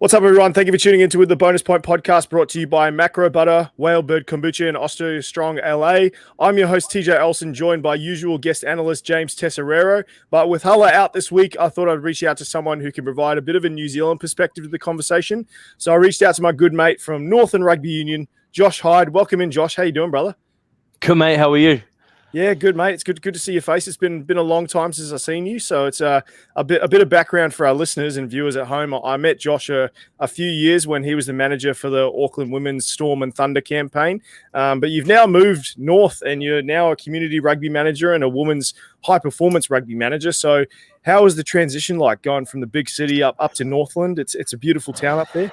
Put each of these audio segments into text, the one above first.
What's up, everyone? Thank you for tuning into the Bonus Point podcast brought to you by Macro Butter, Whale Bird Kombucha, and Osteo Strong LA. I'm your host, TJ Olsen, joined by usual guest analyst James Tesserero. But with Hulla out this week, I thought I'd reach out to someone who can provide a bit of a New Zealand perspective to the conversation. So I reached out to my good mate from Northern Rugby Union, Josh Hyde. Welcome in, Josh. How you doing, brother? Good, mate. How are you? Yeah, good, mate. It's good to see your face. It's been a long time since I've seen you, so it's a bit of background for our listeners and viewers at home. I met Josh a few years when he was the manager for the Auckland Women's Storm and Thunder campaign, but you've now moved north and you're now a community rugby manager and a women's high-performance rugby manager. So how is the transition like going from the big city up to Northland? It's a beautiful town up there.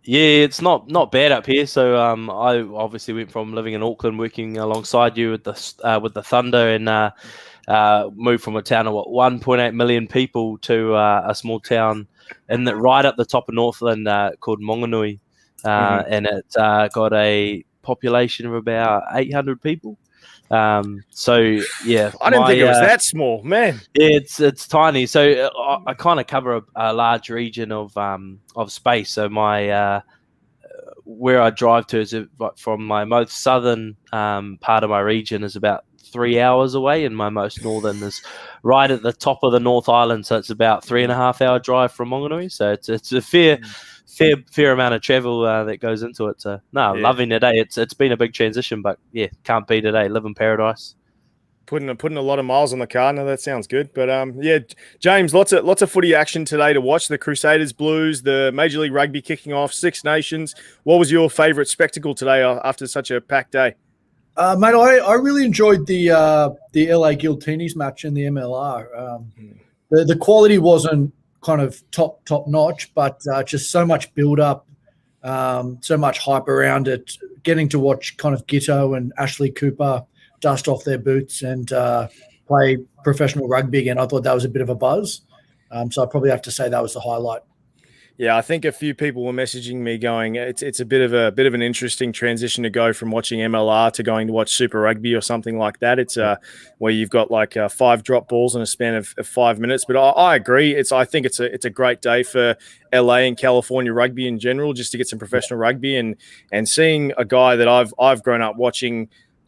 Yeah, it's not bad up here. So I obviously went from living in Auckland, working alongside you with the Thunder, and moved from a town of 1.8 million people to a small town right up the top of Northland called Monganui, and it got a population of about 800 people. So yeah, I didn't think it was that small, man. Yeah, it's tiny. So I kind of cover a large region of space. So my where I drive to is from my most southern part of my region is about 3 hours away, and my most northern is right at the top of the North Island. So it's about 3.5 hour drive from Monganui. So it's a fair amount of travel that goes into it. So loving the day. It's been a big transition, but yeah, can't beat today. Live in paradise. Putting a lot of miles on the car. No, that sounds good. But yeah, James, lots of footy action today to watch. The Crusaders, Blues, the Major League Rugby kicking off, Six Nations. What was your favourite spectacle today after such a packed day? Mate, I really enjoyed the LA Guiltinis match in the MLR. The quality wasn't kind of top notch, but just so much build up, so much hype around it. Getting to watch kind of Gitto and Ashley Cooper dust off their boots and play professional rugby again. I thought that was a bit of a buzz. So I probably have to say that was the highlight. Yeah, I think a few people were messaging me going, it's a bit of an interesting transition to go from watching MLR to going to watch Super Rugby or something like that. It's where you've got like 5 drop balls in a span of 5 minutes. But I agree. I think it's a great day for LA and California rugby in general, just to get some professional rugby and seeing a guy that I've grown up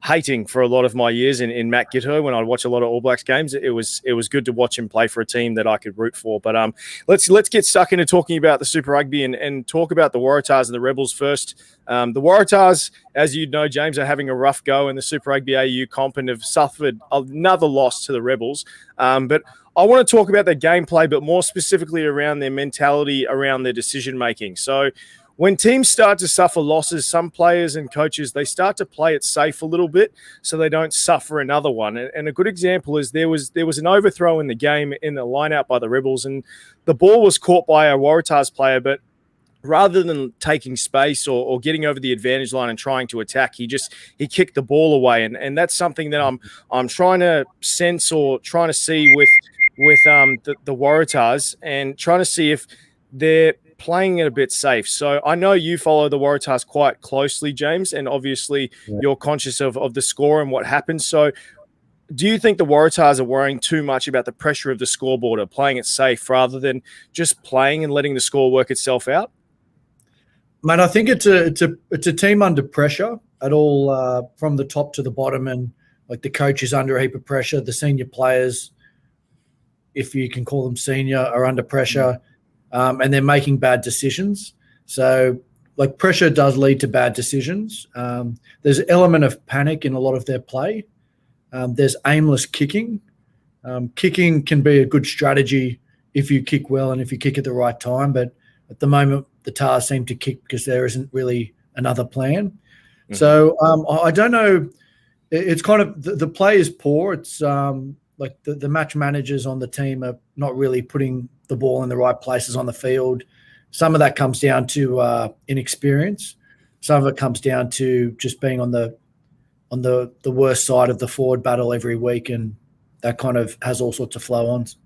hating for a lot of my years in Matt Gitto when I'd watch a lot of All Blacks games. It was good to watch him play for a team that I could root for. But let's get stuck into talking about the Super Rugby and talk about the Waratahs and the Rebels first. The Waratahs, as you know, James, are having a rough go in the Super Rugby AU comp and have suffered another loss to the Rebels. But I want to talk about their gameplay, but more specifically around their mentality, around their decision making. So when teams start to suffer losses, some players and coaches, they start to play it safe a little bit so they don't suffer another one. And a good example is there was an overthrow in the game in the line-out by the Rebels, and the ball was caught by a Waratahs player, but rather than taking space or getting over the advantage line and trying to attack, he kicked the ball away. And that's something that I'm trying to sense or trying to see with the Waratahs and trying to see if they're playing it a bit safe. So I know you follow the Waratahs quite closely, James, and obviously you're conscious of the score and what happened. So do you think the Waratahs are worrying too much about the pressure of the scoreboard or playing it safe rather than just playing and letting the score work itself out? Mate, I think it's a team under pressure at all, from the top to the bottom, and like the coach is under a heap of pressure. The senior players, if you can call them senior, are under pressure. And they're making bad decisions. So, like, pressure does lead to bad decisions. There's an element of panic in a lot of their play. There's aimless kicking. Kicking can be a good strategy if you kick well and if you kick at the right time. But at the moment, the Tars seem to kick because there isn't really another plan. Mm-hmm. So I don't know. It's kind of the play is poor. It's like the match managers on the team are not really putting the ball in the right places on the field. Some of that comes down to inexperience. Some of it comes down to just being on the worst side of the forward battle every week, and that kind of has all sorts of flow-ons.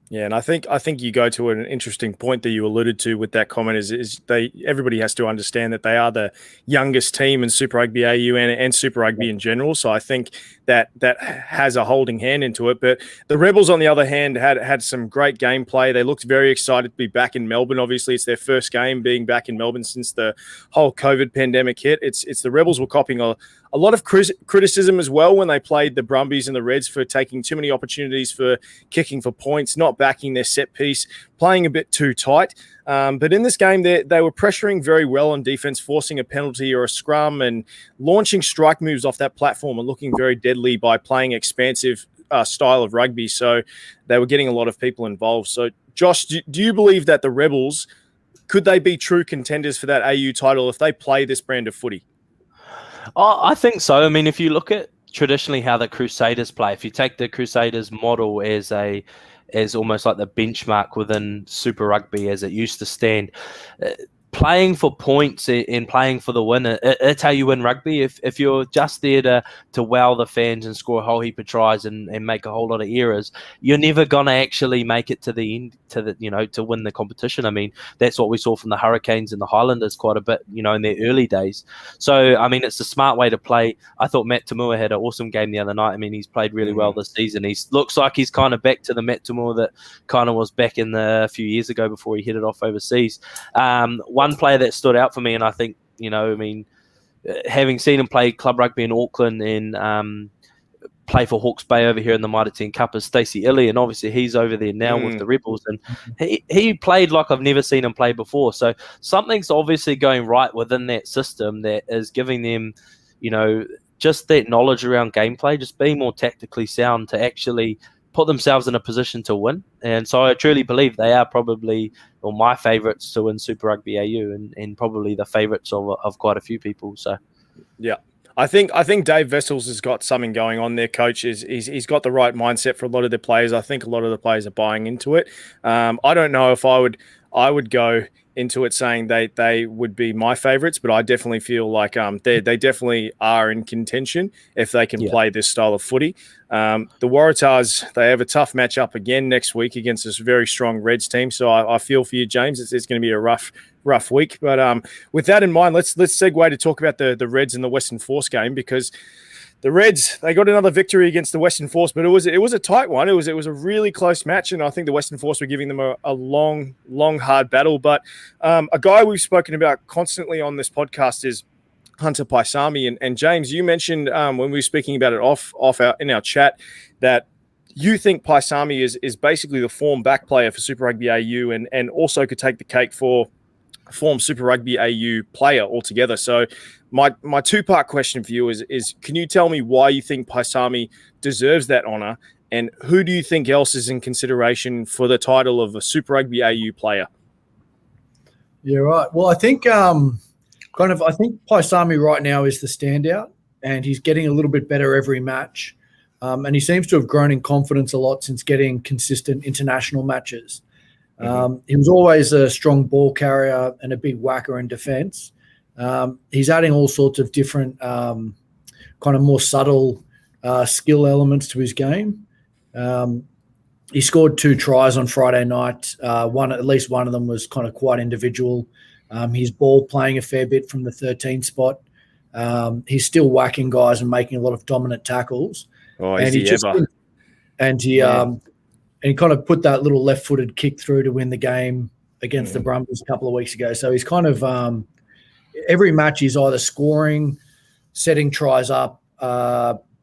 Yeah, and I think you go to an interesting point that you alluded to with that comment is everybody has to understand that they are the youngest team in Super Rugby AU and Super Rugby in general. So I think that has a holding hand into it. But the Rebels, on the other hand, had some great gameplay. They looked very excited to be back in Melbourne. Obviously, it's their first game being back in Melbourne since the whole COVID pandemic hit. It's the Rebels were copying a lot of criticism as well when they played the Brumbies and the Reds for taking too many opportunities for kicking for points, not backing their set piece, playing a bit too tight. But in this game, they were pressuring very well on defense, forcing a penalty or a scrum and launching strike moves off that platform and looking very deadly by playing expansive style of rugby. So they were getting a lot of people involved. So, Josh, do you believe that the Rebels, could they be true contenders for that AU title if they play this brand of footy? Oh, I think so. I mean, if you look at traditionally how the Crusaders play, if you take the Crusaders model as almost like the benchmark within Super Rugby as it used to stand, playing for points and playing for the win, it's how you win rugby. If you're just there to wow the fans and score a whole heap of tries and make a whole lot of errors, you're never gonna actually make it to the end to win the competition. I mean, that's what we saw from the Hurricanes and the Highlanders quite a bit, in their early days. So I mean, it's a smart way to play. I thought Matt Tamua had an awesome game the other night. I mean, he's played really well this season. He looks like he's kind of back to the Matt Tamua that kind of was back in a few years ago before he headed off overseas. One player that stood out for me, and I think, having seen him play club rugby in Auckland and play for Hawke's Bay over here in the Mitre 10 Cup, is Stacey Illy, and obviously he's over there now with the Rebels, and he played like I've never seen him play before. So something's obviously going right within that system that is giving them, just that knowledge around gameplay, just being more tactically sound to actually put themselves in a position to win. And so I truly believe they are probably my favourites to win Super Rugby AU and probably the favourites of quite a few people. So, yeah. I think Dave Vessels has got something going on there, coach. He's got the right mindset for a lot of the players. I think a lot of the players are buying into it. I don't know if I would go into it saying they would be my favourites, but I definitely feel like they definitely are in contention if they can play this style of footy. The Waratahs, they have a tough matchup again next week against this very strong Reds team. So I feel for you, James. It's going to be a rough week. But with that in mind, let's segue to talk about the Reds and the Western Force game, because the Reds, they got another victory against the Western Force, but it was a tight one. It was a really close match, and I think the Western Force were giving them a long, hard battle. But a guy we've spoken about constantly on this podcast is Hunter Paisami. And James, you mentioned when we were speaking about it in our chat that you think Paisami is basically the form back player for Super Rugby AU and also could take the cake for form Super Rugby AU player altogether. So my two-part question for you is can you tell me why you think Paisami deserves that honour, and who do you think else is in consideration for the title of a Super Rugby AU player? Yeah, right. Well, I think I think Paisami right now is the standout, and he's getting a little bit better every match. And he seems to have grown in confidence a lot since getting consistent international matches. He was always a strong ball carrier and a big whacker in defence. He's adding all sorts of different kind of more subtle skill elements to his game. He scored 2 tries on Friday night. At least one of them was kind of quite individual. His ball playing a fair bit from the 13 spot. He's still whacking guys and making a lot of dominant tackles. Oh, is he ever? And he kind of put that little left-footed kick through to win the game against the Brumbies a couple of weeks ago. So he's kind of every match he's either scoring, setting tries up,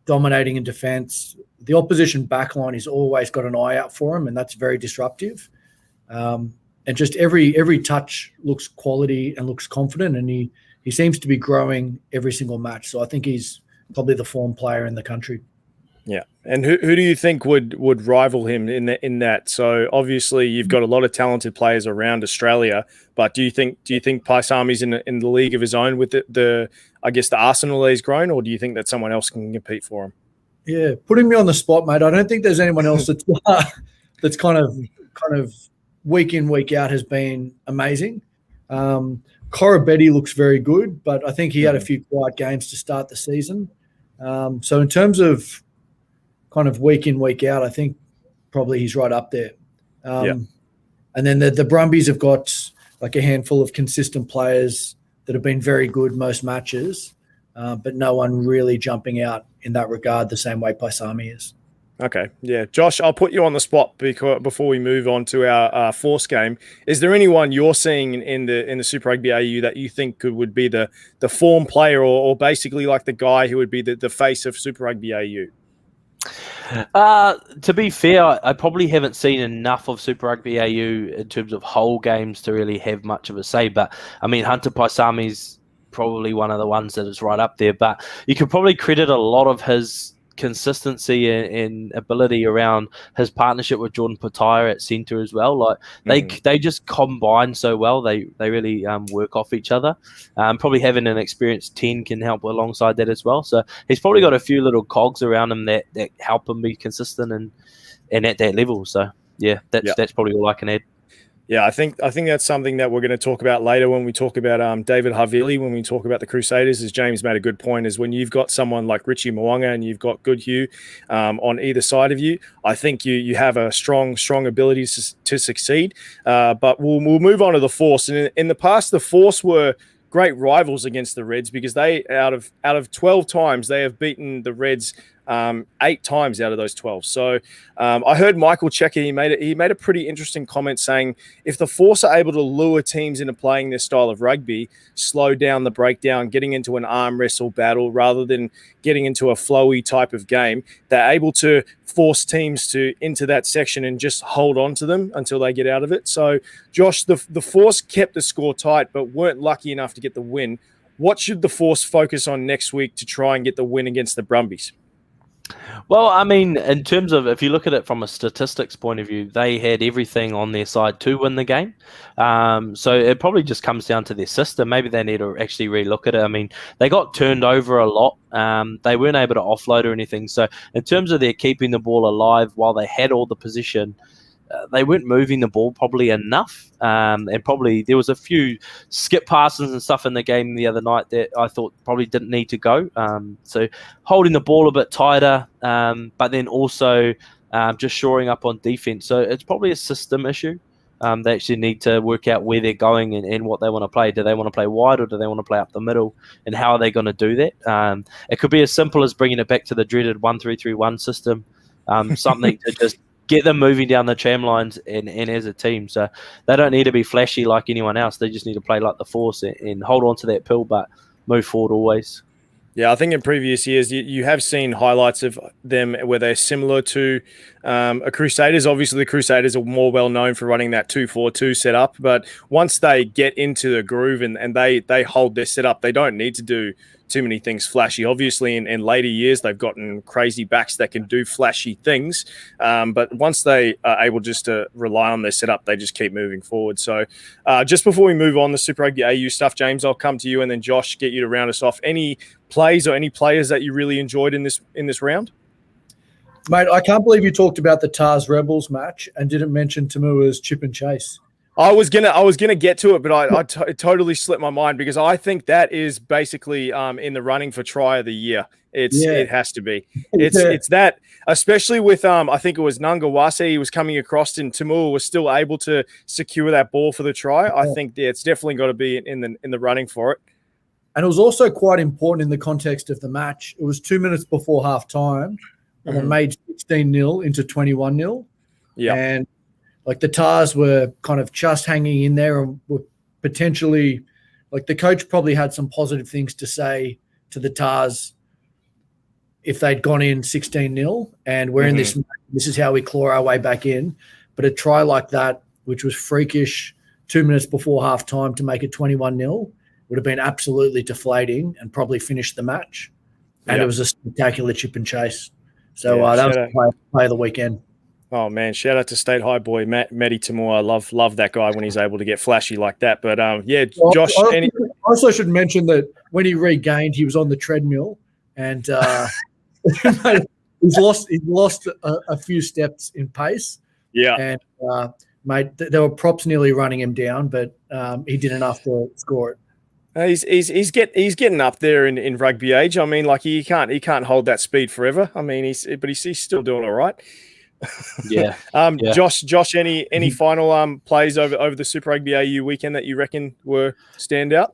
dominating in defence. The opposition backline has always got an eye out for him, and that's very disruptive. And just every touch looks quality and looks confident, and he seems to be growing every single match. So I think he's probably the form player in the country. Yeah. And who do you think would rival him in that? So obviously you've got a lot of talented players around Australia, but do you think Paisami's in the league of his own with the arsenal that he's grown, or do you think that someone else can compete for him? Yeah, putting me on the spot, mate. I don't think there's anyone else that's kind of week in, week out has been amazing. Corabetti looks very good, but I think he had a few quiet games to start the season. So in terms of kind of week in, week out, I think probably he's right up there. And then the Brumbies have got like a handful of consistent players that have been very good most matches, but no one really jumping out in that regard the same way Paisami is. Okay, yeah. Josh, I'll put you on the spot before we move on to our force game. Is there anyone you're seeing in the Super Rugby AU that you think would be the form player or basically like the guy who would be the face of Super Rugby AU? To be fair, I probably haven't seen enough of Super Rugby AU in terms of whole games to really have much of a say. But I mean, Hunter Paisami's probably one of the ones that is right up there. But you could probably credit a lot of his consistency and ability around his partnership with Jordan Petaia at centre as well. Like they just combine so well. They really work off each other. Probably having an experienced 10 can help alongside that as well. So he's probably got a few little cogs around him that help him be consistent and at that level. So yeah, that's probably all I can add. Yeah, I think that's something that we're going to talk about later when we talk about David Havili, when we talk about the Crusaders. As James made a good point, is when you've got someone like Richie Mwanga and you've got Goodhue on either side of you, I think you have a strong ability to succeed. But we'll move on to the Force. And in the past, the Force were great rivals against the Reds because they out of 12 times they have beaten the Reds 8 times out of those 12. So I heard Michael Checker, he made a pretty interesting comment saying if the Force are able to lure teams into playing this style of rugby, slow down the breakdown, getting into an arm wrestle battle rather than getting into a flowy type of game, they're able to force teams into that section and just hold on to them until they get out of it. So Josh, the Force kept the score tight but weren't lucky enough to get the win. What should the Force focus on next week to try and get the win against the Brumbies? Well, I mean, in terms of if you look at it from a statistics point of view, they had everything on their side to win the game. So it probably just comes down to their system. Maybe they need to actually relook at it. I mean, they got turned over a lot. They weren't able to offload or anything. So in terms of their keeping the ball alive while they had all the position, they weren't moving the ball probably enough. And probably there was a few skip passes and stuff in the game the other night that I thought probably didn't need to go. So holding the ball a bit tighter, but then also just shoring up on defense. So it's probably a system issue. They actually need to work out where they're going and what they want to play. Do they want to play wide or do they want to play up the middle? And how are they going to do that? It could be as simple as bringing it back to the dreaded 1-3-3-1 system, something to just get them moving down the tram lines and as a team. So they don't need to be flashy like anyone else. They just need to play like the Force and hold on to that pill, but move forward always. Yeah, I think in previous years you have seen highlights of them where they're similar to a Crusaders. Obviously, the Crusaders are more well known for running that 2-4-2 setup, but once they get into the groove and they hold their setup, they don't need to do too many things flashy. Obviously, in later years, they've gotten crazy backs that can do flashy things, but once they are able just to rely on their setup, they just keep moving forward. So just before we move on the Super Rugby AU stuff, James, I'll come to you and then Josh, get you to round us off. Any plays or any players that you really enjoyed in this round? Mate, I can't believe you talked about the Tars Rebels match and didn't mention Tamua's chip and chase. I was gonna get to it, but it totally slipped my mind because I think that is basically in the running for try of the year. It has to be. It's that, especially with I think it was Nangawase. He was coming across and Tamua was still able to secure that ball for the try. I think it's definitely got to be in the running for it. And it was also quite important in the context of the match. It was 2 minutes before half time and it made 16-0 into 21-0. Yeah. And like the Tars were kind of just hanging in there and were potentially, like the coach probably had some positive things to say to the Tars if they'd gone in 16-0 and we're in this is how we claw our way back in. But a try like that, which was freakish 2 minutes before half time to make it 21-0 would have been absolutely deflating and probably finished the match. And it was a spectacular chip and chase. So that was the play of the weekend. Oh, man, shout out to State High boy, Matty Tamua. I love that guy when he's able to get flashy like that. But, Josh. I also should mention that when he regained, he was on the treadmill and he's lost a few steps in pace. Yeah. And, mate, there were props nearly running him down, but he did enough to score it. He's getting up there in rugby age. I mean, like he can't hold that speed forever. I mean, he's still doing all right. Yeah. Josh, any final plays over the Super Rugby AU weekend that you reckon were standout?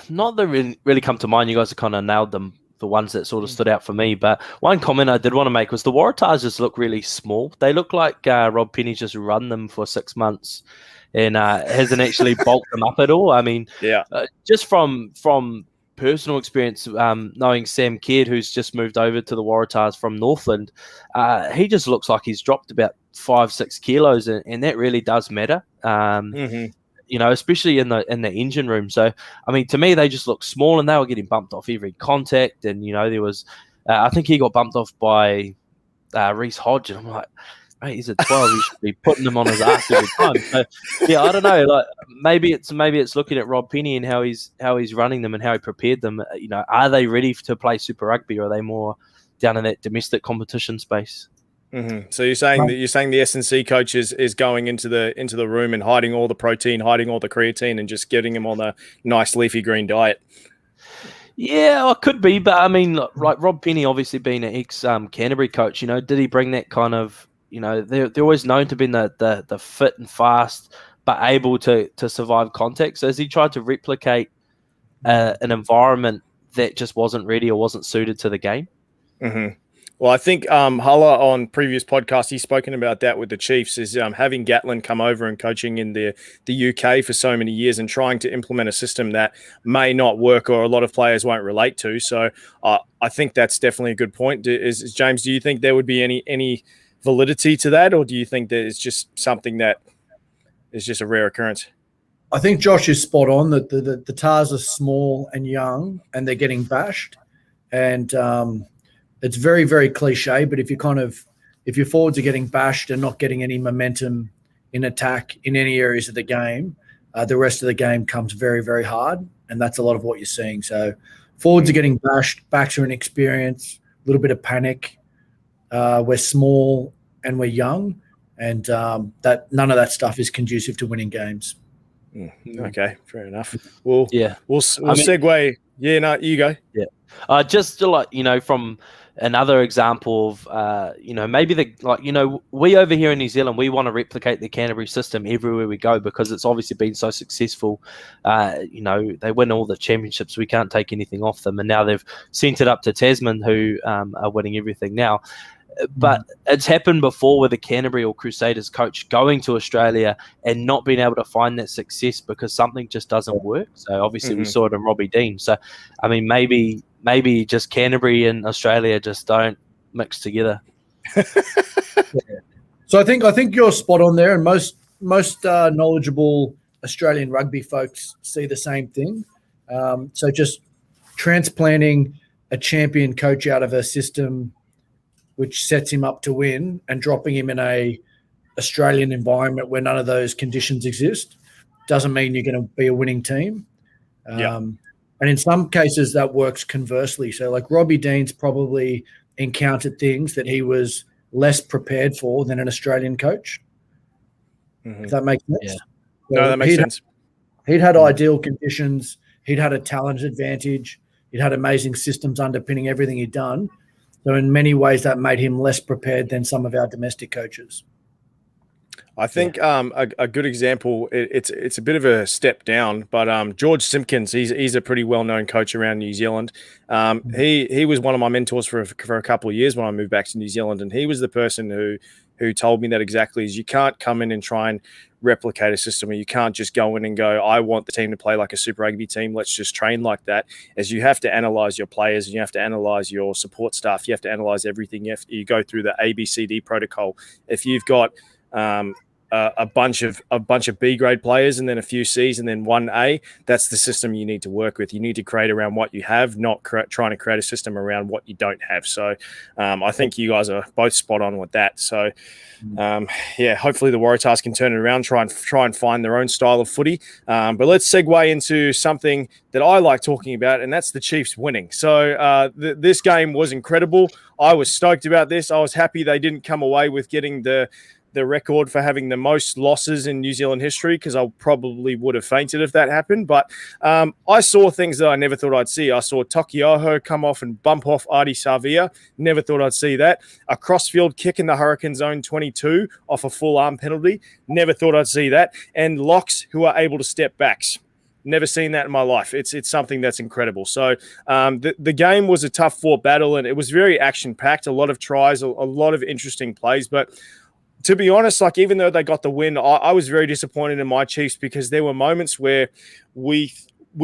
Not that really come to mind. You guys have kind of nailed them, the ones that sort of stood out for me. But one comment I did want to make was the Waratahs just look really small. They look like Rob Penny's just run them for 6 months and hasn't actually bulked them up at all. I mean, just from personal experience, knowing Sam Caird, who's just moved over to the Waratahs from Northland, he just looks like he's dropped about 5-6 kilos, and that really does matter. You know, especially in the engine room. So, I mean, to me, they just look small, and they were getting bumped off every contact. And you know, there was, I think he got bumped off by Reece Hodge, and I'm like, mate, he's at 12. He should be putting him on his ass every time. So, yeah, I don't know. Like maybe it's looking at Rob Penny and how he's running them and how he prepared them. You know, are they ready to play Super Rugby, or are they more down in that domestic competition space? So you're saying the S&C coach is going into the room and hiding all the protein, hiding all the creatine, and just getting him on a nice leafy green diet. Yeah, well, it could be, but I mean, like Rob Penny, obviously being an ex Canterbury coach, you know, did he bring that kind of, you know, they're always known to be the fit and fast, but able to survive contact. So as he tried to replicate an environment that just wasn't ready or wasn't suited to the game. Well, I think Hulla on previous podcasts, he's spoken about that with the Chiefs, is having Gatlin come over and coaching in the UK for so many years and trying to implement a system that may not work or a lot of players won't relate to. So I think that's definitely a good point. James, do you think there would be any validity to that, or do you think that it's just something that is just a rare occurrence? I think Josh is spot on that the Tars are small and young and they're getting bashed. And it's very, very cliche, but if your forwards are getting bashed and not getting any momentum in attack in any areas of the game, the rest of the game comes very, very hard, and that's a lot of what you're seeing. So forwards are getting bashed, backs are inexperienced, a little bit of panic. We're small and we're young, and that none of that stuff is conducive to winning games. Okay, fair enough. We'll I mean, segue. Yeah, no, you go. Yeah, just to, like, you know, from another example of, you know, maybe we over here in New Zealand, we want to replicate the Canterbury system everywhere we go because it's obviously been so successful. You know, they win all the championships. We can't take anything off them. And now they've sent it up to Tasman, who are winning everything now. But it's happened before with a Canterbury or Crusaders coach going to Australia and not being able to find that success because something just doesn't work. So obviously we saw it in Robbie Dean. So, I mean, maybe just Canterbury and Australia just don't mix together. So I think you're spot on there, and most knowledgeable Australian rugby folks see the same thing. So just transplanting a champion coach out of a system which sets him up to win and dropping him in a Australian environment where none of those conditions exist doesn't mean you're going to be a winning team. And in some cases that works conversely. So like Robbie Dean's probably encountered things that he was less prepared for than an Australian coach. If that makes sense. Yeah. So No, that makes sense. He'd had ideal conditions. He'd had a talent advantage. He'd had amazing systems underpinning everything he'd done. So in many ways that made him less prepared than some of our domestic coaches. I think a good example, it's a bit of a step down, but George Simkins, he's a pretty well-known coach around New Zealand. He was one of my mentors for a couple of years when I moved back to New Zealand, and he was the person who told me that exactly, is you can't come in and try and replicate a system, or you can't just go in and go, I want the team to play like a Super Rugby team, let's just train like that. As you have to analyze your players, and you have to analyze your support staff, you have to analyze everything. You go through the ABCD protocol. If you've got a bunch of B grade players and then a few C's and then one A, that's the system you need to work with. You need to create around what you have, not trying to create a system around what you don't have. So I think you guys are both spot on with that. So hopefully the Waratahs can turn it around, try and find their own style of footy. But let's segue into something that I like talking about, and that's the Chiefs winning. So this game was incredible. I was stoked about this. I was happy they didn't come away with getting the the record for having the most losses in New Zealand history, because I probably would have fainted if that happened. But I saw things that I never thought I'd see. I saw Taukei'aho come off and bump off Adi Savia. Never thought I'd see that. A crossfield kick in the Hurricane Zone 22 off a full arm penalty. Never thought I'd see that. And locks who are able to step backs. Never seen that in my life. It's something that's incredible. So the game was a tough fought battle, and it was very action-packed, a lot of tries, a lot of interesting plays. But to be honest, like, even though they got the win, I was very disappointed in my Chiefs, because there were moments where we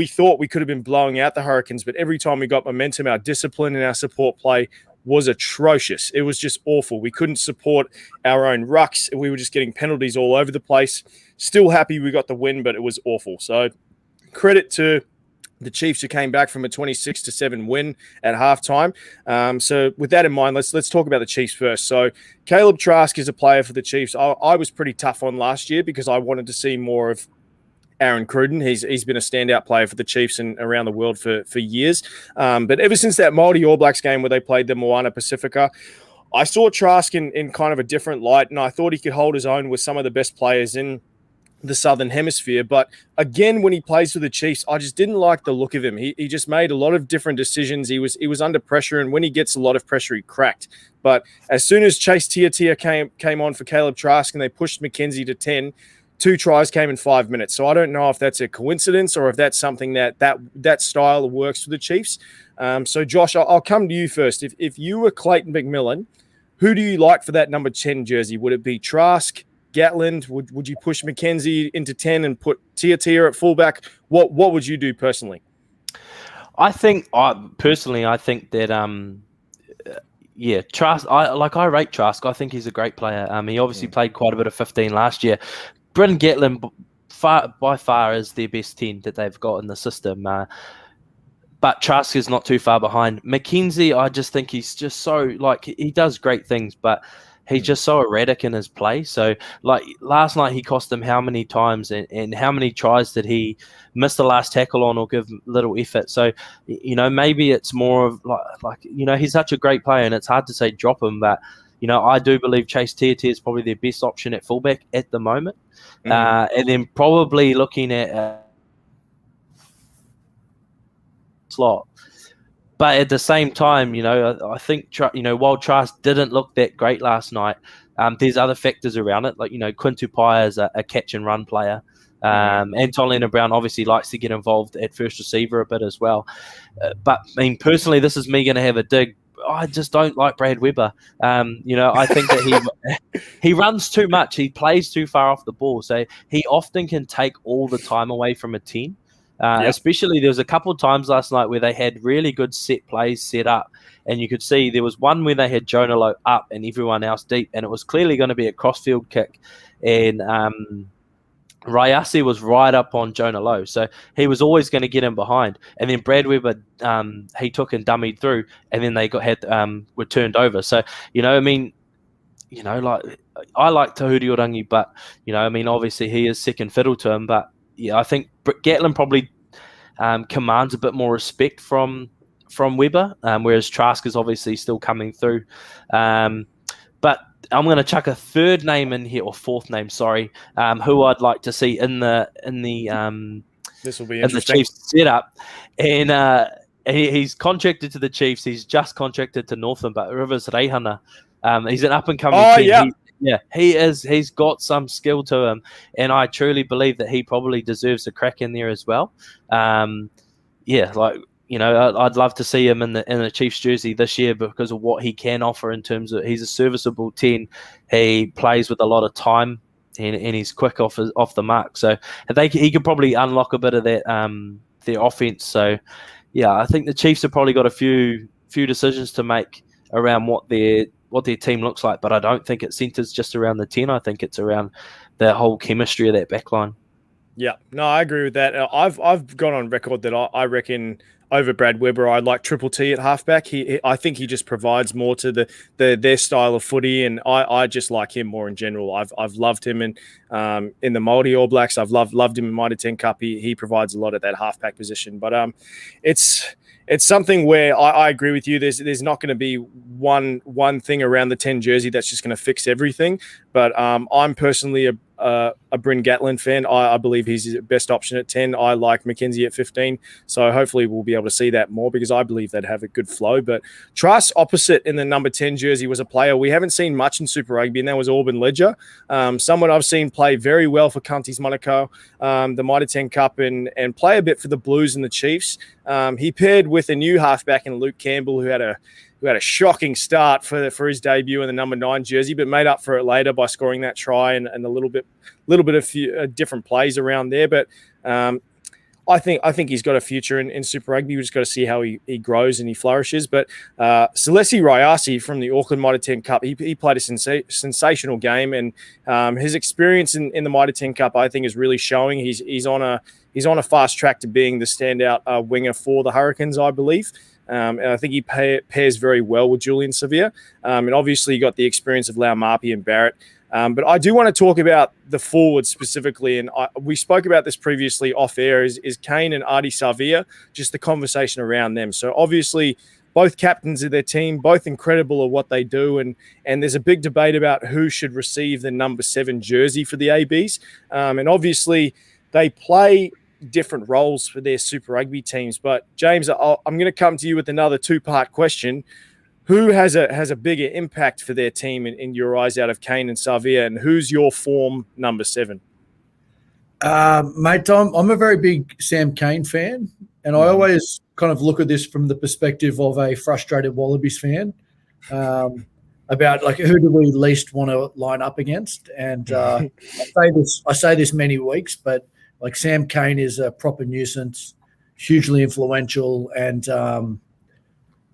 thought we could have been blowing out the Hurricanes, but every time we got momentum, our discipline and our support play was atrocious. It was just awful. We couldn't support our own rucks, and we were just getting penalties all over the place. Still happy we got the win, but it was awful. So credit to the Chiefs, who came back from a 26-7 win at halftime. So with that in mind, let's talk about the Chiefs first. So Caleb Trask is a player for the Chiefs. I was pretty tough on last year because I wanted to see more of Aaron Cruden. He's been a standout player for the Chiefs and around the world for years. But ever since that Māori All Blacks game where they played the Moana Pacifica, I saw Trask in kind of a different light, and I thought he could hold his own with some of the best players in the Southern Hemisphere. But again, when he plays for the Chiefs, I just didn't like the look of him. He just made a lot of different decisions. He was under pressure, and when he gets a lot of pressure, he cracked. But as soon as Chase Tiatia came on for Caleb Trask and they pushed McKenzie to 10, 2 tries came in 5 minutes. So I don't know if that's a coincidence or if that's something that style works for the Chiefs. So Josh, I'll come to you first. If you were Clayton McMillan, who do you like for that number 10 jersey? Would it be Trask, Gatland? Would you push McKenzie into 10 and put Tiatia at fullback? What would you do personally? I think that Trask. I rate Trask. I think he's a great player. He obviously played quite a bit of 15 last year. Bryn Gatland by far is their best 10 that they've got in the system. But Trask is not too far behind. McKenzie, I just think he's just so, he does great things, but he's just so erratic in his play. So, last night he cost them how many times, and how many tries did he miss the last tackle on or give little effort? So, maybe it's more of he's such a great player, and it's hard to say drop him, but I do believe Chase Tiatia is probably their best option at fullback at the moment. And then probably looking at slot. But at the same time, I think, while Trask didn't look that great last night, there's other factors around it. Quintu Pai is a catch and run player. Anton Leonard-Brown obviously likes to get involved at first receiver a bit as well. But, personally, this is me going to have a dig. I just don't like Brad Weber. I think that he runs too much. He plays too far off the ball. So he often can take all the time away from a team. Especially there was a couple of times last night where they had really good set plays set up, and you could see there was one where they had Jonah Lowe up and everyone else deep, and it was clearly going to be a crossfield kick, and Rayasi was right up on Jonah Lowe, so he was always going to get him behind. And then Brad Weber, he took and dummied through, and then they were turned over. So I like Tahuri Orangi, but obviously he is second fiddle to him. But yeah, I think Gatland probably commands a bit more respect from Weber, whereas Trask is obviously still coming through. But I'm going to chuck a third name in here, or fourth name, sorry, who I'd like to see in the this will be in the Chiefs setup, and he's contracted to the Chiefs. He's just contracted to Northern, but Rivers Reihana, he's an up and coming. Oh, team. He is. He's got some skill to him, and I truly believe that he probably deserves a crack in there as well. I'd love to see him in the Chiefs jersey this year because of what he can offer in terms of he's a serviceable 10. He plays with a lot of time, and he's quick off the mark. So he could probably unlock a bit of that their offense. So I think the Chiefs have probably got a few decisions to make around what their team looks like, but I don't think it centers just around the 10. I think it's around the whole chemistry of that back line. Yeah, no, I agree with that. I've gone on record that I reckon over Brad Weber. I like Triple T at halfback. I think he just provides more to their style of footy, and I just like him more in general. I've loved him in the Māori All Blacks. I've loved him in Mitre 10 Cup. He provides a lot at that halfback position, but it's something where I agree with you. There's not going to be one thing around the 10 jersey that's just going to fix everything. But I'm personally a Bryn Gatlin fan. I believe he's the best option at 10. I like McKenzie at 15. So hopefully we'll be able to see that more because I believe they'd have a good flow. But Trask opposite in the number 10 jersey was a player we haven't seen much in Super Rugby, and that was Auburn Ledger. Someone I've seen play very well for Cunties Monaco, the Mitre 10 Cup, and play a bit for the Blues and the Chiefs. He paired with a new halfback in Luke Campbell, who had a shocking start for his debut in the number 9 jersey, but made up for it later by scoring that try and a little bit of few different plays around there. But I think he's got a future in Super Rugby. We just got to see how he grows and he flourishes. But Celestia Ryan from the Auckland Mitre 10 Cup, he played a sensational game, and his experience in the Mitre 10 Cup, I think, is really showing. He's on a fast track to being the standout winger for the Hurricanes, I believe. And I think he pairs very well with Julian Sevilla. And obviously you got the experience of Lau Marpi and Barrett. But I do want to talk about the forwards specifically, and we spoke about this previously off air, is Kane and Ardie Savea, just the conversation around them. So obviously both captains of their team, both incredible at what they do, and there's a big debate about who should receive the number 7 jersey for the ABs. And obviously they play different roles for their Super Rugby teams. But James, I'm going to come to you with another 2-part question. Who has a bigger impact for their team in your eyes out of Kane and Savea, and who's your form number 7? Mate, I'm a very big Sam Cane fan, and I always kind of look at this from the perspective of a frustrated Wallabies fan about like who do we least want to line up against. And I say this many weeks, but like Sam Cane is a proper nuisance, hugely influential, and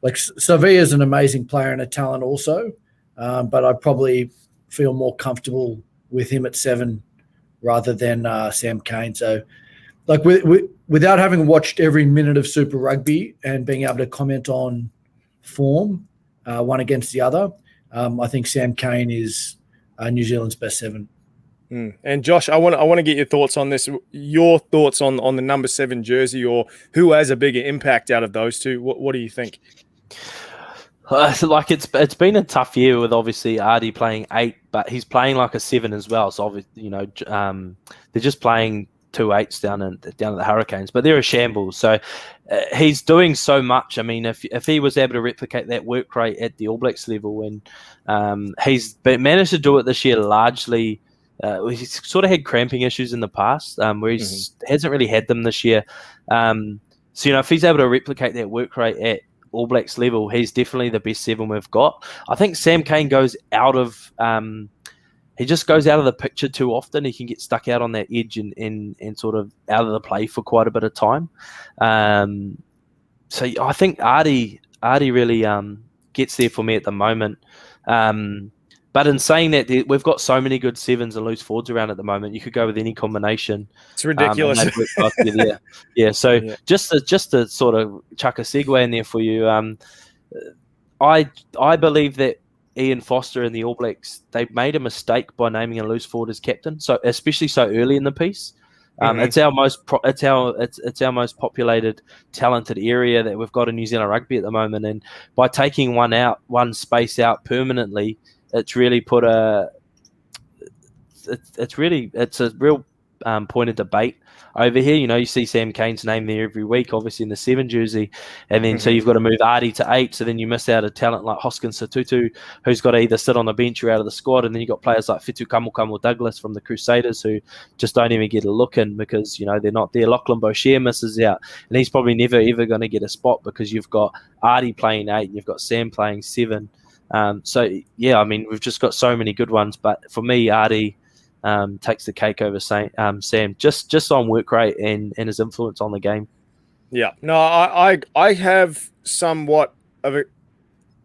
like Savea is an amazing player and a talent also, but I probably feel more comfortable with him at 7 rather than Sam Cane. So, like without having watched every minute of Super Rugby and being able to comment on form, one against the other, I think Sam Cane is New Zealand's best 7. And Josh, I want to get your thoughts on this. Your thoughts on the number 7 jersey, or who has a bigger impact out of those two? What do you think? Like it's been a tough year with obviously Ardie playing 8, but he's playing like a 7 as well. So obviously, they're just playing 2 8s down at the Hurricanes, but they're a shambles. So he's doing so much. I mean, if he was able to replicate that work rate at the All Blacks level, and he's managed to do it this year largely. He's sort of had cramping issues in the past, where he hasn't really had them this year. So if he's able to replicate that work rate at All Blacks level, he's definitely the best 7 we've got. I think Sam Cane goes out of he just goes out of the picture too often. He can get stuck out on that edge and sort of out of the play for quite a bit of time. So I think Ardie really gets there for me at the moment. But in saying that, we've got so many good 7s and loose forwards around at the moment. You could go with any combination. It's ridiculous. Yeah. So just to sort of chuck a segue in there for you, I believe that Ian Foster and the All Blacks, they made a mistake by naming a loose forward as captain. So especially so early in the piece. It's our most populated, talented area that we've got in New Zealand rugby at the moment. And by taking one space out permanently, it's really put it's a real point of debate over here. You see Sam Cane's name there every week, obviously in the 7 jersey, and then so you've got to move Ardie to 8, so then you miss out a talent like Hoskins Satutu, who's got to either sit on the bench or out of the squad, and then you've got players like Fitu Kamukamu Douglas from the Crusaders who just don't even get a look in because they're not there. Lachlan Boucher misses out, and he's probably never ever going to get a spot because you've got Ardie playing 8 and you've got Sam playing 7. So yeah, I mean, we've just got so many good ones, but for me, Ardie takes the cake over Sam, just on work rate and his influence on the game. Yeah, no, I have somewhat of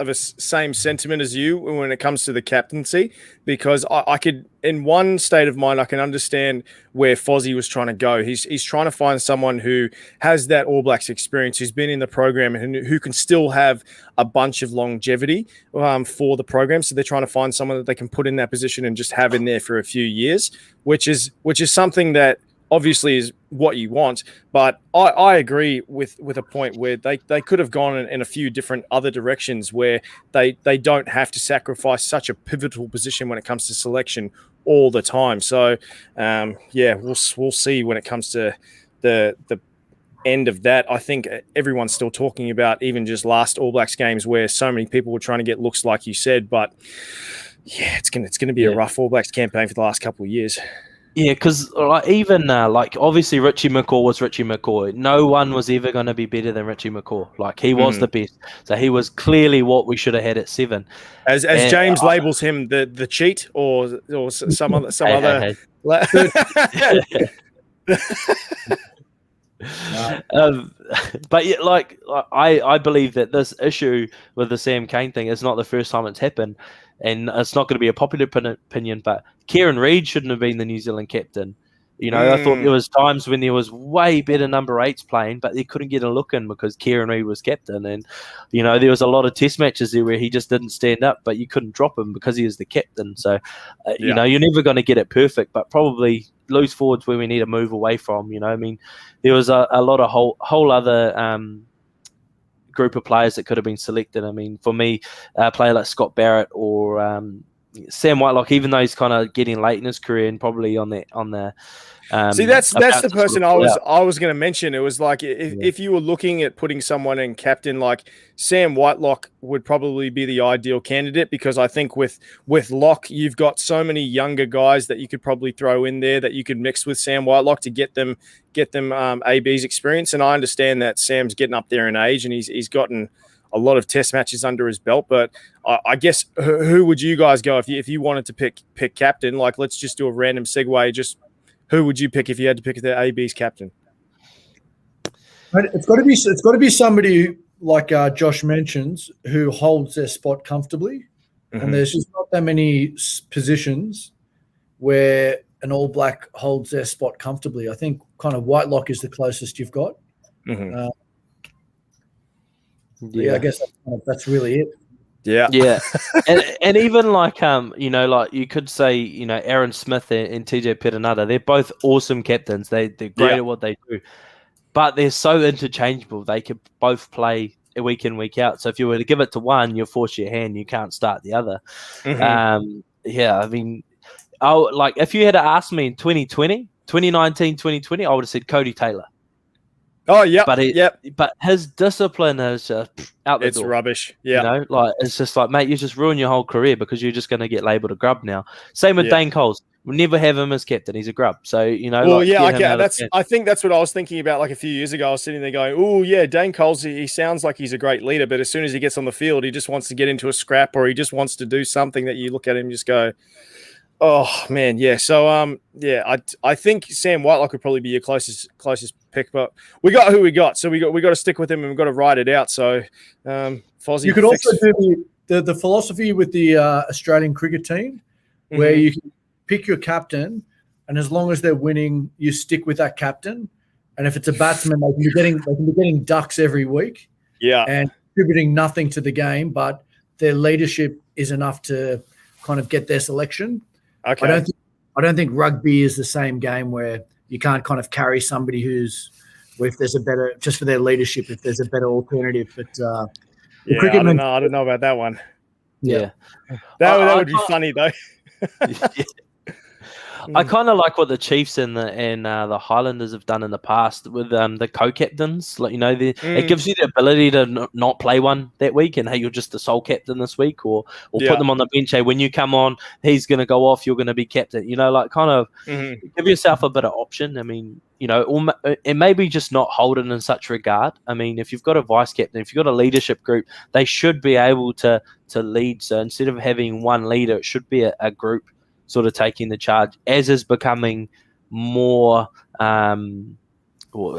of a same sentiment as you when it comes to the captaincy, because I could, in one state of mind, I can understand where Fozzie was trying to go. He's trying to find someone who has that All Blacks experience, who's been in the program, and who can still have a bunch of longevity for the program. So they're trying to find someone that they can put in that position and just have in there for a few years, which is something that obviously is what you want. But I agree with a point where they could have gone in a few different other directions where they don't have to sacrifice such a pivotal position when it comes to selection all the time. So we'll see when it comes to the end of that. I think everyone's still talking about even just last All Blacks games where so many people were trying to get looks, like you said. But yeah, it's gonna be a rough All Blacks campaign for the last couple of years. Yeah, because even obviously Richie McCaw was Richie McCaw. No one was ever going to be better than Richie McCaw. Like, he was the best. So he was clearly what we should have had at 7. As James labels him, the cheat or some other. But yeah, I believe that this issue with the Sam Cane thing is not the first time it's happened, and it's not going to be a popular opinion, but Kieran Reid shouldn't have been the New Zealand captain. I thought there was times when there was way better number 8s playing, but they couldn't get a look in because Kieran Reid was captain. And, there was a lot of test matches there where he just didn't stand up, but you couldn't drop him because he is the captain. So, you're never going to get it perfect, but probably loose forwards where we need to move away from. There was a lot of whole other group of players that could have been selected. For me, a player like Scott Barrett or Sam Whitelock, even though he's kind of getting late in his career and probably on the see, that's the person I was going to mention. It was like if you were looking at putting someone in captain, like Sam Whitelock would probably be the ideal candidate, because I think with Lock, you've got so many younger guys that you could probably throw in there that you could mix with Sam Whitelock to get them AB's experience. And I understand that Sam's getting up there in age and he's gotten a lot of test matches under his belt, but I guess who would you guys go if you wanted to pick captain? Like, let's just do a random segue. Just who would you pick if you had to pick the AB's captain? It's got to be somebody like Josh mentions, who holds their spot comfortably, and there's just not that many positions where an All Black holds their spot comfortably. I think kind of Whitelock is the closest you've got. I guess that's really it. Yeah. and even you could say, Aaron Smith and TJ Perenara, they're both awesome captains. They're great at what they do, but they're so interchangeable. They could both play week in, week out. So if you were to give it to one, you'll force your hand. You can't start the other. If you had to ask me in 2019, 2020, I would have said Cody Taylor. Oh yeah, but his discipline is just out the door. It's rubbish. Yeah, it's just like, mate, you just ruin your whole career because you're just going to get labelled a grub now. Same with Dane Coles. We'll never have him as captain. He's a grub. So I think that's what I was thinking about. Like a few years ago, I was sitting there going, "Oh yeah, Dane Coles. He sounds like he's a great leader, but as soon as he gets on the field, he just wants to get into a scrap, or he just wants to do something that you look at him and just go." Oh man, yeah. So I think Sam Whitelock would probably be your closest pick, but we got who we got, so we got to stick with him and we've got to ride it out. So Fozzie, you could also do the philosophy with the Australian cricket team, where you can pick your captain, and as long as they're winning, you stick with that captain. And if it's a batsman, they can be getting ducks every week, and contributing nothing to the game, but their leadership is enough to kind of get their selection. Okay. I don't think rugby is the same game where you can't kind of carry somebody if there's a better, just for their leadership, if there's a better alternative. But I don't know about that one. Yeah. That would be funny though. I kind of like what the Chiefs and the Highlanders have done in the past with the co-captains. It gives you the ability to not play one that week, and hey, you're just the sole captain this week, or put them on the bench. Hey, when you come on, he's going to go off. You're going to be captain. Give yourself a bit of option. And maybe just not hold it in such regard. If you've got a vice captain, if you've got a leadership group, they should be able to lead. So instead of having one leader, it should be a group sort of taking the charge, as is becoming more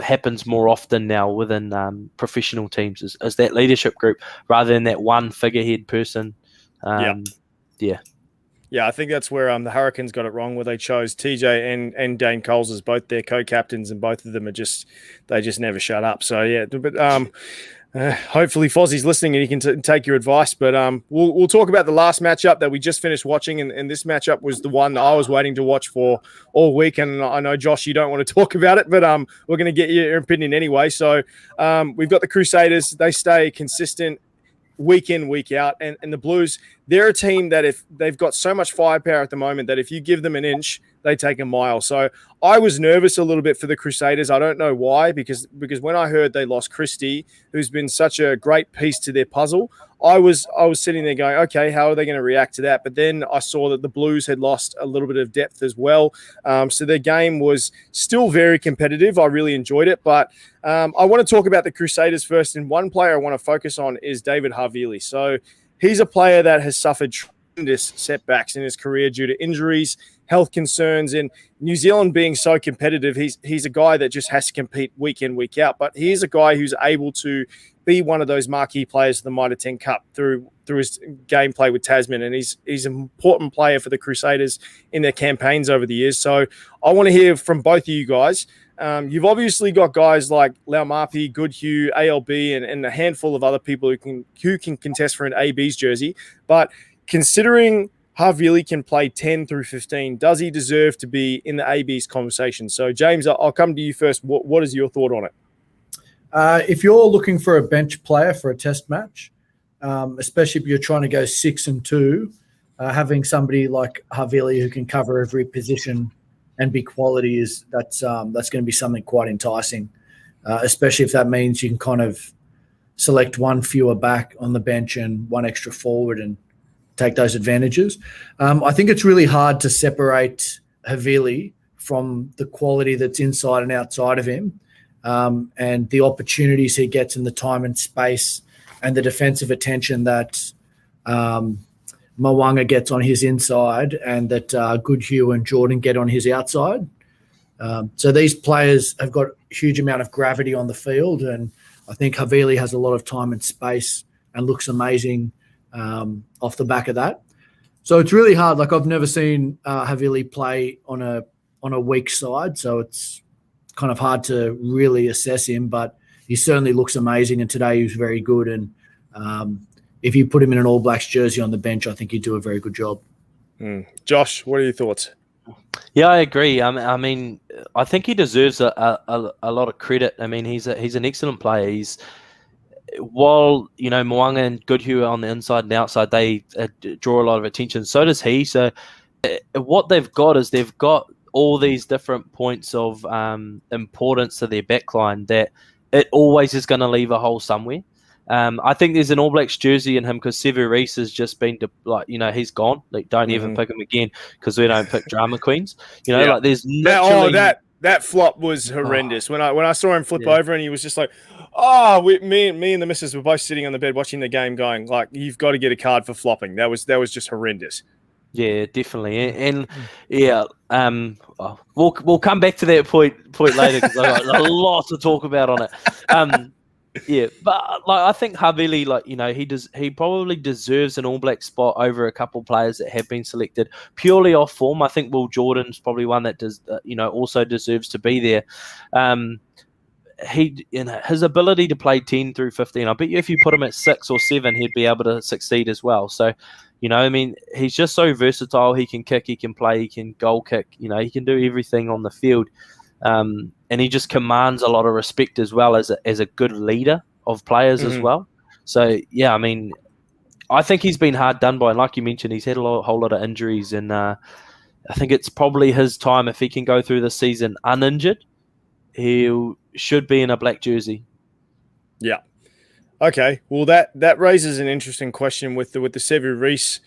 happens more often now within professional teams is that leadership group rather than that one figurehead person. Yeah, I think that's where the Hurricanes got it wrong, where they chose TJ and Dane Coles as both their co-captains, and both of them they just never shut up. So yeah, but hopefully Fozzie's listening and he can take your advice. But we'll talk about the last matchup that we just finished watching, and this matchup was the one I was waiting to watch for all week. And I know, Josh, you don't want to talk about it, but we're going to get your opinion anyway. So we've got the Crusaders. They stay consistent week in, week out. And the Blues, they're a team that if they've got so much firepower at the moment that if you give them an inch, they take a mile. So I was nervous a little bit for the Crusaders. I don't know why, because when I heard they lost Christie, who's been such a great piece to their puzzle, I was sitting there going, okay, how are they going to react to that? But then I saw that the Blues had lost a little bit of depth as well. So their game was still very competitive. I really enjoyed it. But I want to talk about the Crusaders first. And one player I want to focus on is David Havili. So he's a player that has suffered tremendous setbacks in his career due to injuries, health concerns, and New Zealand being so competitive. He's a guy that just has to compete week in, week out. But he's a guy who's able to be one of those marquee players for the Mitre 10 Cup through his gameplay with Tasman, and he's an important player for the Crusaders in their campaigns over the years. So I want to hear from both of you guys. You've obviously got guys like Laumapi, Goodhue, ALB, and a handful of other people who can contest for an AB's jersey. But considering Havili can play 10 through 15, does he deserve to be in the AB's conversation? So, James, I'll come to you first. What is your thought on it? If you're looking for a bench player for a test match, especially if you're trying to go 6-2, having somebody like Havili who can cover every position and be quality that's going to be something quite enticing, especially if that means you can kind of select one fewer back on the bench and one extra forward and take those advantages. I think it's really hard to separate Havili from the quality that's inside and outside of him, and the opportunities he gets in the time and space and the defensive attention that Mo'unga gets on his inside and that Goodhue and Jordan get on his outside. So these players have got a huge amount of gravity on the field, and I think Havili has a lot of time and space and looks amazing off the back of that. So it's really hard. Like, I've never seen Havili play on a weak side, so it's kind of hard to really assess him, but he certainly looks amazing, and today he was very good. And if you put him in an All Blacks jersey on the bench, I think he'd do a very good job. Josh, what are your thoughts? Yeah, I agree. I mean, I think he deserves a lot of credit. I mean, he's an excellent player. While, Mo'unga and Goodhue on the inside and outside, they draw a lot of attention. So does he. So what they've got is they've got all these different points of importance to their backline that it always is going to leave a hole somewhere. I think there's an All Blacks jersey in him because Sevu Reece has just been he's gone. Like, don't even pick him again because we don't pick drama queens. Like, there's literally that flop was horrendous. When I saw him flip over and he was just like, me and the missus were both sitting on the bed watching the game, going like, you've got to get a card for flopping. That was just horrendous. Yeah, definitely, and we'll come back to that point later because I've got a lot to talk about on it. But I think Havili, he probably deserves an All Black spot over a couple players that have been selected purely off form. I think Will Jordan's probably one that does, also deserves to be there. His ability to play 10 through 15, I bet you if you put him at 6 or 7, he'd be able to succeed as well. So, he's just so versatile. He can kick, he can play, he can goal kick. He can do everything on the field. And he just commands a lot of respect as well as a good leader of players as well. So, I think he's been hard done by. And like you mentioned, he's had a whole lot of injuries. And I think it's probably his time. If he can go through the season uninjured, he should be in a black jersey. Yeah. Okay. Well, that raises an interesting question with the Sevu Reece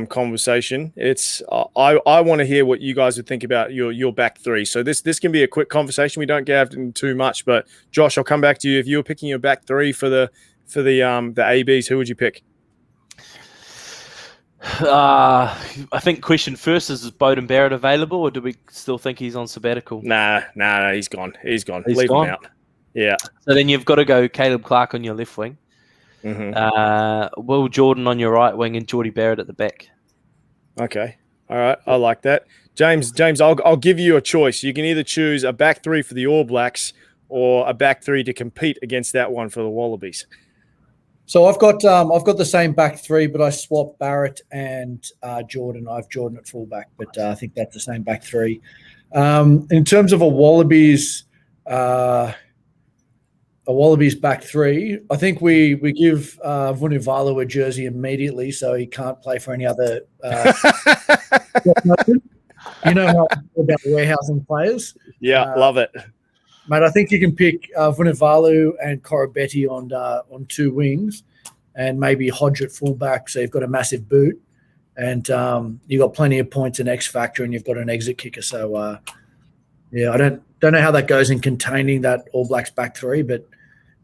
conversation. It's I want to hear what you guys would think about your back three. So this can be a quick conversation. We don't get into too much, but Josh, I'll come back to you. If you were picking your back three for the ABs, who would you pick? I think question first is Bowden Barrett available, or do we still think he's on sabbatical? Nah, he's gone. He's gone. He's Leave gone? him out. Yeah. So then you've got to go Caleb Clark on your left wing, Will Jordan on your right wing, and Geordie Barrett at the back. Okay. All right. I like that. James, I'll give you a choice. You can either choose a back three for the All Blacks or a back three to compete against that one for the Wallabies. So I've got the same back three, but I swapped Barrett and Jordan. I have Jordan at fullback, but I think that's the same back three. In terms of a Wallabies back three, I think we give Vunivalu a jersey immediately, so he can't play for any other. You know how I feel about warehousing players. Yeah, love it. Mate, I think you can pick Vunivalu and Korobetti on two wings, and maybe Hodge at fullback. So you've got a massive boot, and you've got plenty of points in X Factor, and you've got an exit kicker. So I don't know how that goes in containing that All Blacks back three, but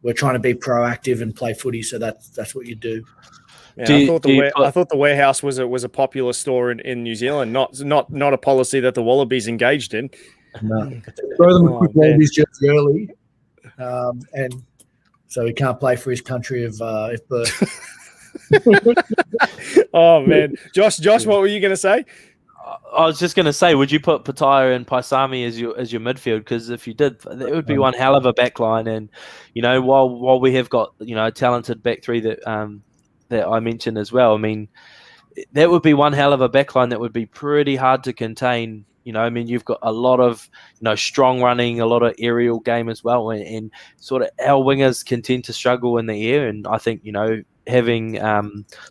we're trying to be proactive and play footy. So that's what you do. Yeah, I thought the warehouse was a popular store in New Zealand, not a policy that the Wallabies engaged in. No. Throw them a quick Wallabies jersey early, and so he can't play for his country of birth. Oh man, Josh, what were you going to say? I was just going to say, would you put Petaia and Paisami as your midfield? Because if you did, it would be one hell of a back line. And while we have got a talented back three that I mentioned as well, I mean, that would be one hell of a back line that would be pretty hard to contain. You've got a lot of, strong running, a lot of aerial game as well. And sort of our wingers can tend to struggle in the air. And I think, having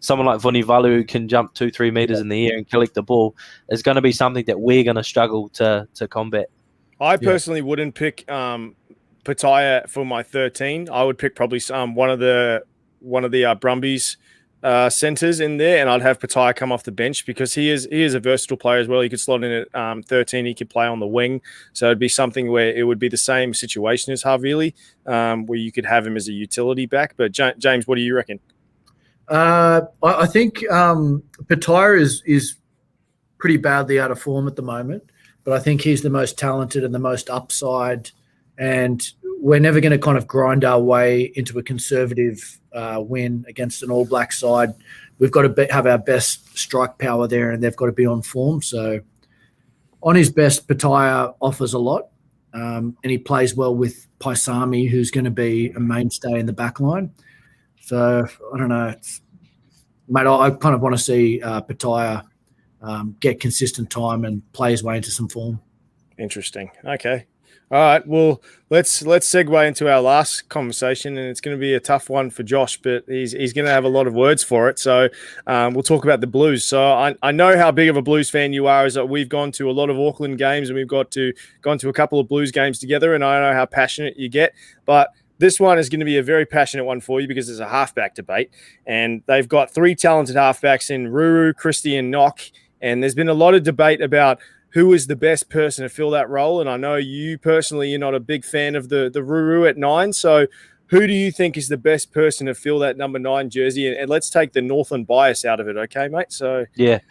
someone like Vunivalu who can jump 2-3 meters in the air and collect the ball is going to be something that we're going to struggle to combat. I personally wouldn't pick Petaia for my 13. I would pick probably one of the Brumbies centers in there, and I'd have Petaia come off the bench because he is a versatile player as well. He could slot in at 13. He could play on the wing, so it'd be something where it would be the same situation as Havili, where you could have him as a utility back. But James, what do you reckon? I think Petaia is pretty badly out of form at the moment, but I think he's the most talented and the most upside, and we're never going to kind of grind our way into a conservative win against an All Black side. We've got to have our best strike power there, and they've got to be on form. So on his best, Petaia offers a lot, and he plays well with Paisami, who's going to be a mainstay in the back line. So I don't know. Mate, I kind of want to see Petaia get consistent time and play his way into some form. Interesting. Okay. All right, well, let's segue into our last conversation, and it's going to be a tough one for Josh, but he's going to have a lot of words for it. So we'll talk about the Blues. So I know how big of a Blues fan you are, is that we've gone to a lot of Auckland games, and we've gone to a couple of Blues games together, and I know how passionate you get. But this one is going to be a very passionate one for you because it's a halfback debate, and they've got three talented halfbacks in Ruru, Christie, and Knock, and there's been a lot of debate about who is the best person to fill that role. And I know you personally, you're not a big fan of the Ruru at 9. So who do you think is the best person to fill that number 9 jersey? And let's take the Northland bias out of it. Okay, mate? So yeah.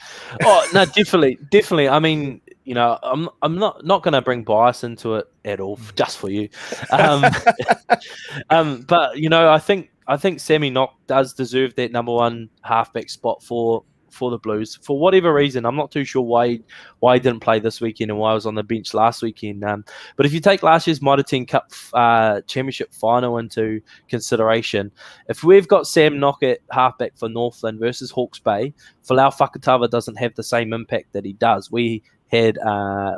Oh, no, definitely. I mean, I'm not going to bring bias into it at all, just for you. But, I think Sammy Knock does deserve that number 1 halfback spot for the Blues for whatever reason. I'm not too sure why he didn't play this weekend and why I was on the bench last weekend. But if you take last year's Mitre 10 Cup Championship final into consideration, if we've got Sam Knock at halfback for Northland versus Hawke's Bay, Folau Fakatava doesn't have the same impact that he does. We had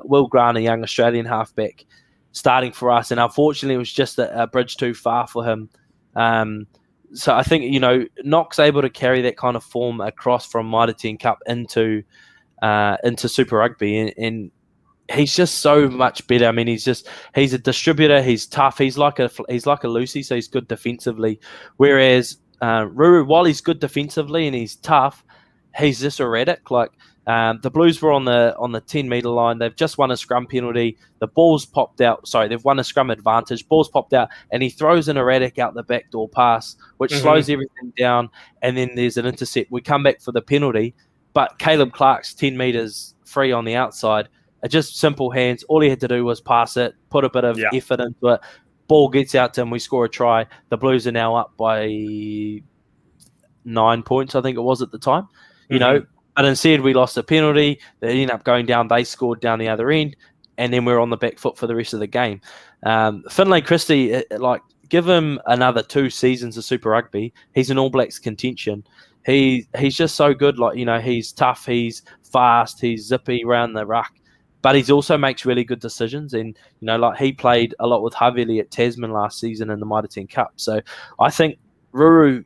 Will Grant, a young Australian halfback, starting for us, and unfortunately it was just a bridge too far for him. So I think, Knock's able to carry that kind of form across from Mitre 10 Cup into Super Rugby, and he's just so much better. I mean, he's a distributor. He's tough. He's like a Lucy, so he's good defensively. Whereas Ruru, while he's good defensively and he's tough, he's just erratic. Like the Blues were on the 10-meter line. They've just won a scrum penalty. The ball's popped out. Sorry, they've won a scrum advantage. Ball's popped out, and he throws an erratic out the backdoor pass, which slows everything down. And then there's an intercept. We come back for the penalty, But Caleb Clark's 10 meters free on the outside are just simple hands. All he had to do was pass it, put a bit of effort into it. Ball gets out to him. We score a try. The Blues are now up by 9 points, I think it was at the time. You know, but instead we lost a penalty. They ended up going down. They scored down the other end, and then we're on the back foot for the rest of the game. Finlay Christie, give him another 2 seasons of Super Rugby. He's an All Blacks contention. He's just so good. He's tough. He's fast. He's zippy around the ruck. But he also makes really good decisions. And, he played a lot with Havili at Tasman last season in the Mitre 10 Cup. So I think Ruru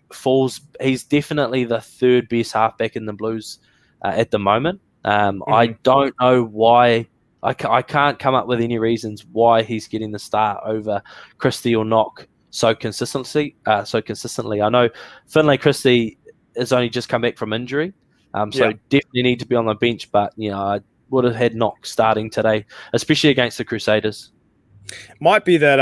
he's definitely the 3rd best halfback in the Blues at the moment. I don't know why. I can't come up with any reasons why he's getting the start over Christie or Knock so consistently. I know Finlay Christie has only just come back from injury, so definitely need to be on the bench. But I would have had Knock starting today, especially against the Crusaders. Might be that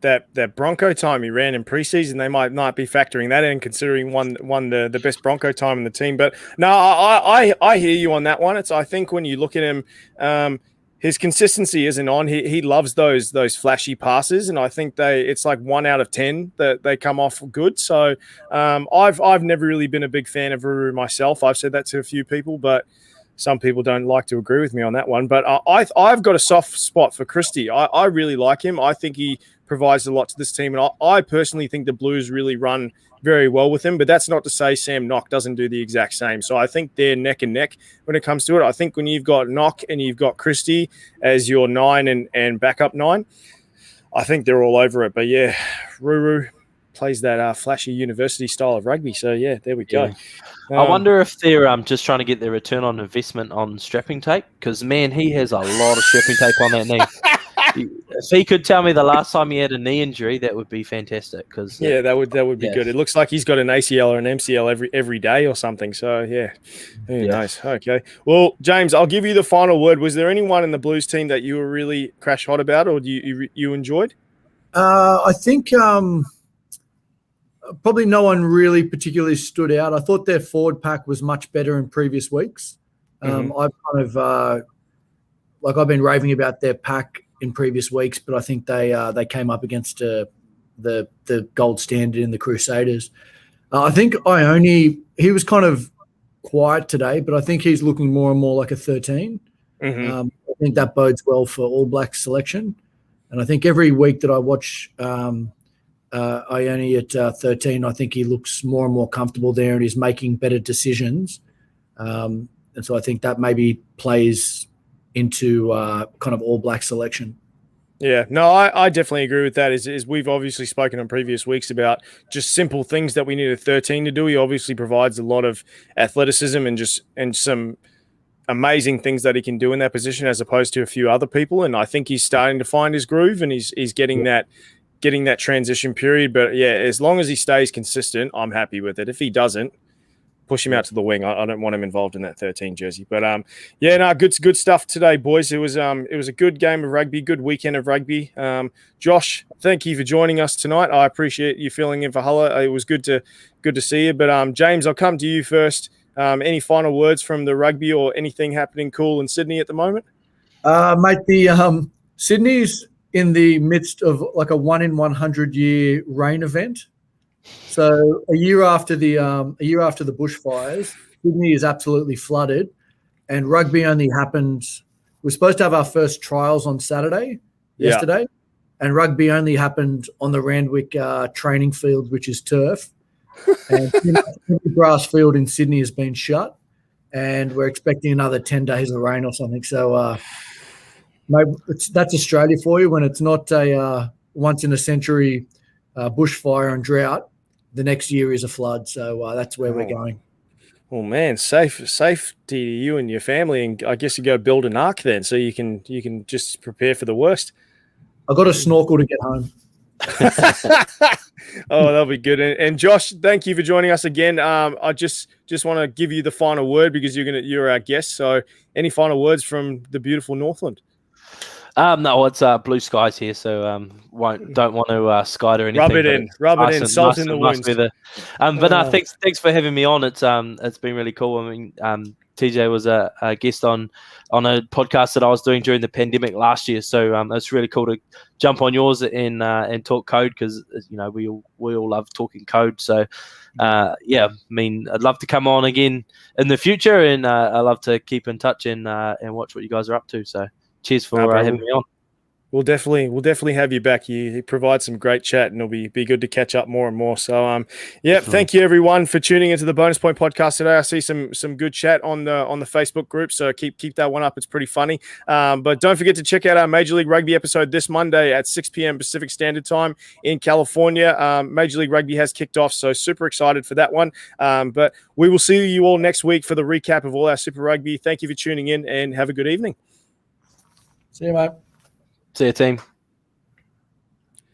that Bronco time he ran in preseason. They might not be factoring that in, considering won the best Bronco time in the team. But no, I hear you on that one. I think when you look at him, his consistency isn't on. He loves those flashy passes, and I think it's like 1 out of 10 that they come off good. So I've never really been a big fan of Ruru myself. I've said that to a few people, but some people don't like to agree with me on that one. But I've got a soft spot for Christie. I really like him. I think he provides a lot to this team, and I personally think the Blues really run very well with him. But that's not to say Sam Knock doesn't do the exact same. So I think they're neck and neck when it comes to it. I think when you've got Knock and you've got Christie as your 9 and backup 9, I think they're all over it. But yeah, Ruru plays that flashy university style of rugby. So yeah, there we go. I wonder if they're just trying to get their return on investment on strapping tape, because man, he has a lot of strapping tape on that knee. If he could tell me the last time he had a knee injury, that would be fantastic. Because that would be good. It looks like he's got an ACL or an MCL every day or something. So yeah, who knows? Okay. Well, James, I'll give you the final word. Was there anyone in the Blues team that you were really crash hot about, or you enjoyed? I think probably no one really particularly stood out. I thought their forward pack was much better in previous weeks. I've kind of I've been raving about their pack in previous weeks, but I think they came up against the gold standard in the Crusaders. I think he was kind of quiet today, but I think he's looking more and more like a 13. I think that bodes well for All Blacks selection. And I think every week that I watch Ione at 13, I think he looks more and more comfortable there and he's making better decisions. And so I think that maybe plays into kind of All Black selection. Yeah, no, I definitely agree with that. Is we've obviously spoken in previous weeks about just simple things that we need a 13 to do. He obviously provides a lot of athleticism and some amazing things that he can do in that position as opposed to a few other people. And I think he's starting to find his groove and he's getting that transition period. But yeah, as long as he stays consistent, I'm happy with it. If he doesn't, push him out to the wing. I don't want him involved in that 13 jersey. But good stuff today, boys. It was a good game of rugby, good weekend of rugby. Josh, thank you for joining us tonight. I appreciate you filling in for Hulla. It was good to see you. But James, I'll come to you first. Any final words from the rugby or anything happening cool in Sydney at the moment? Mate, the Sydney's in the midst of like a 1 in 100 year rain event. So a year after the bushfires, Sydney is absolutely flooded, and rugby only happened. We're supposed to have our first trials on yesterday, and rugby only happened on the Randwick training field, which is turf. And the grass field in Sydney has been shut, and we're expecting another 10 days of rain or something. So, mate, that's Australia for you. When it's not a once in a century bushfire and drought, the next year is a flood. So that's where we're going. Oh man, safety to you and your family, and I guess you go build an ark then, so you can just prepare for the worst. I've got a snorkel to get home. Oh, that'll be good. And Josh, thank you for joining us again. I just want to give you the final word because you're our guest. So, any final words from the beautiful Northland? No, it's blue skies here, so don't want to skite or anything. Rub it in, salt in the wounds. But no, thanks for having me on. It's been really cool. I mean, TJ was a guest on a podcast that I was doing during the pandemic last year. So it's really cool to jump on yours and talk code, because we all love talking code. So I mean, I'd love to come on again in the future, and I love to keep in touch and watch what you guys are up to. So cheers for having me on. We'll definitely have you back. You provide some great chat, and it'll be good to catch up more and more. So, thank you everyone for tuning into the Bonus Point podcast today. I see some good chat on the Facebook group, so keep that one up. It's pretty funny. But don't forget to check out our Major League Rugby episode this Monday at 6 p.m. Pacific Standard Time in California. Major League Rugby has kicked off, so super excited for that one. But we will see you all next week for the recap of all our Super Rugby. Thank you for tuning in, and have a good evening. See you, mate. See you, team.